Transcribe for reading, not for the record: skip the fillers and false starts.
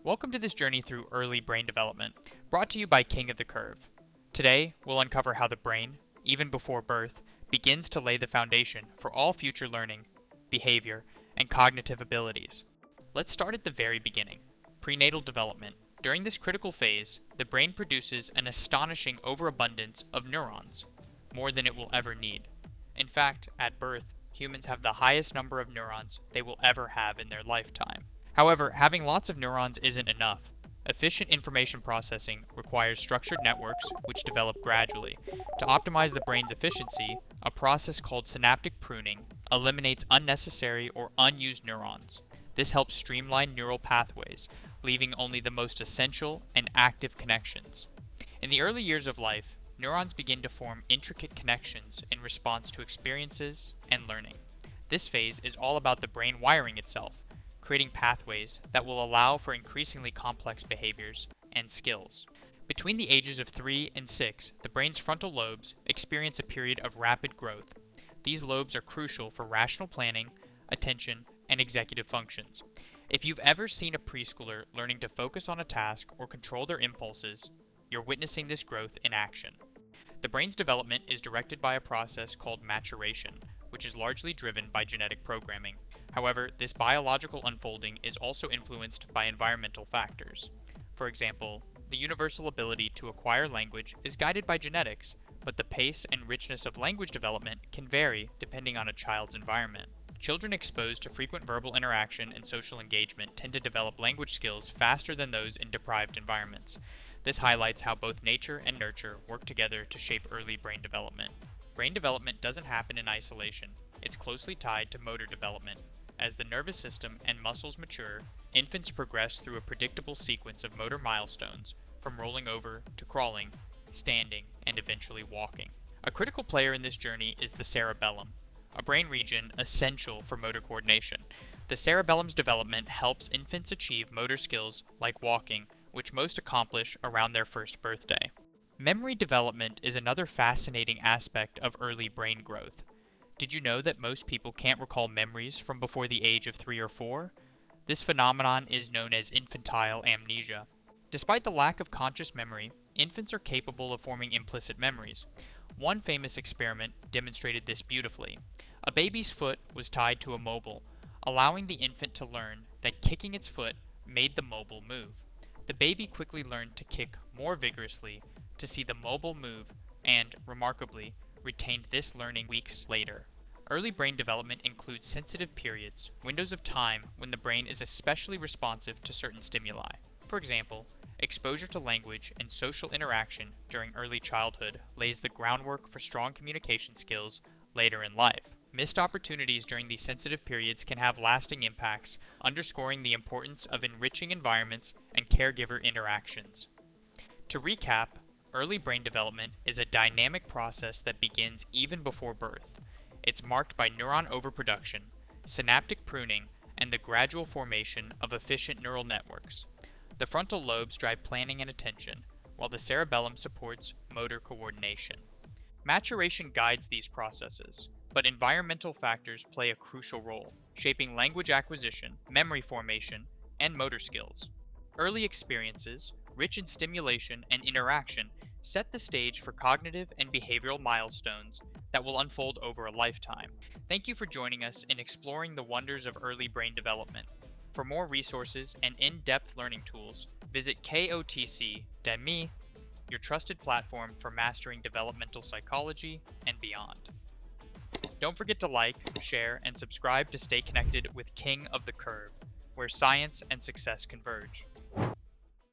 Welcome to this journey through early brain development, brought to you by King of the Curve. Today, we'll uncover how the brain, even before birth, begins to lay the foundation for all future learning, behavior, and cognitive abilities. Let's start at the very beginning, prenatal development. During this critical phase, the brain produces an astonishing overabundance of neurons, more than it will ever need. In fact, at birth, humans have the highest number of neurons they will ever have in their lifetime. However, having lots of neurons isn't enough. Efficient information processing requires structured networks, which develop gradually. To optimize the brain's efficiency, a process called synaptic pruning eliminates unnecessary or unused neurons. This helps streamline neural pathways, leaving only the most essential and active connections. In the early years of life, neurons begin to form intricate connections in response to experiences and learning. This phase is all about the brain wiring itself, creating pathways that will allow for increasingly complex behaviors and skills. Between the ages of 3 and 6, the brain's frontal lobes experience a period of rapid growth. These lobes are crucial for rational planning, attention, and executive functions. If you've ever seen a preschooler learning to focus on a task or control their impulses, you're witnessing this growth in action. The brain's development is directed by a process called maturation, which is largely driven by genetic programming. However, this biological unfolding is also influenced by environmental factors. For example, the universal ability to acquire language is guided by genetics, but the pace and richness of language development can vary depending on a child's environment. Children exposed to frequent verbal interaction and social engagement tend to develop language skills faster than those in deprived environments. This highlights how both nature and nurture work together to shape early brain development. Brain development doesn't happen in isolation. It's closely tied to motor development. As the nervous system and muscles mature, infants progress through a predictable sequence of motor milestones, from rolling over to crawling, standing, and eventually walking. A critical player in this journey is the cerebellum, a brain region essential for motor coordination. The cerebellum's development helps infants achieve motor skills like walking, which most accomplish around their first birthday. Memory development is another fascinating aspect of early brain growth. Did you know that most people can't recall memories from before the age of 3 or 4? This phenomenon is known as infantile amnesia. Despite the lack of conscious memory, infants are capable of forming implicit memories. One famous experiment demonstrated this beautifully. A baby's foot was tied to a mobile, allowing the infant to learn that kicking its foot made the mobile move. The baby quickly learned to kick more vigorously to see the mobile move and, remarkably, retained this learning weeks later. Early brain development includes sensitive periods, windows of time when the brain is especially responsive to certain stimuli. For example, exposure to language and social interaction during early childhood lays the groundwork for strong communication skills later in life. Missed opportunities during these sensitive periods can have lasting impacts, underscoring the importance of enriching environments and caregiver interactions. To recap, early brain development is a dynamic process that begins even before birth. It's marked by neuron overproduction, synaptic pruning, and the gradual formation of efficient neural networks. The frontal lobes drive planning and attention, while the cerebellum supports motor coordination. Maturation guides these processes, but environmental factors play a crucial role, shaping language acquisition, memory formation, and motor skills. Early experiences, rich in stimulation and interaction, set the stage for cognitive and behavioral milestones that will unfold over a lifetime. Thank you for joining us in exploring the wonders of early brain development. For more resources and in-depth learning tools, visit kotc.me, your trusted platform for mastering developmental psychology and beyond. Don't forget to like, share, and subscribe to stay connected with King of the Curve, where science and success converge.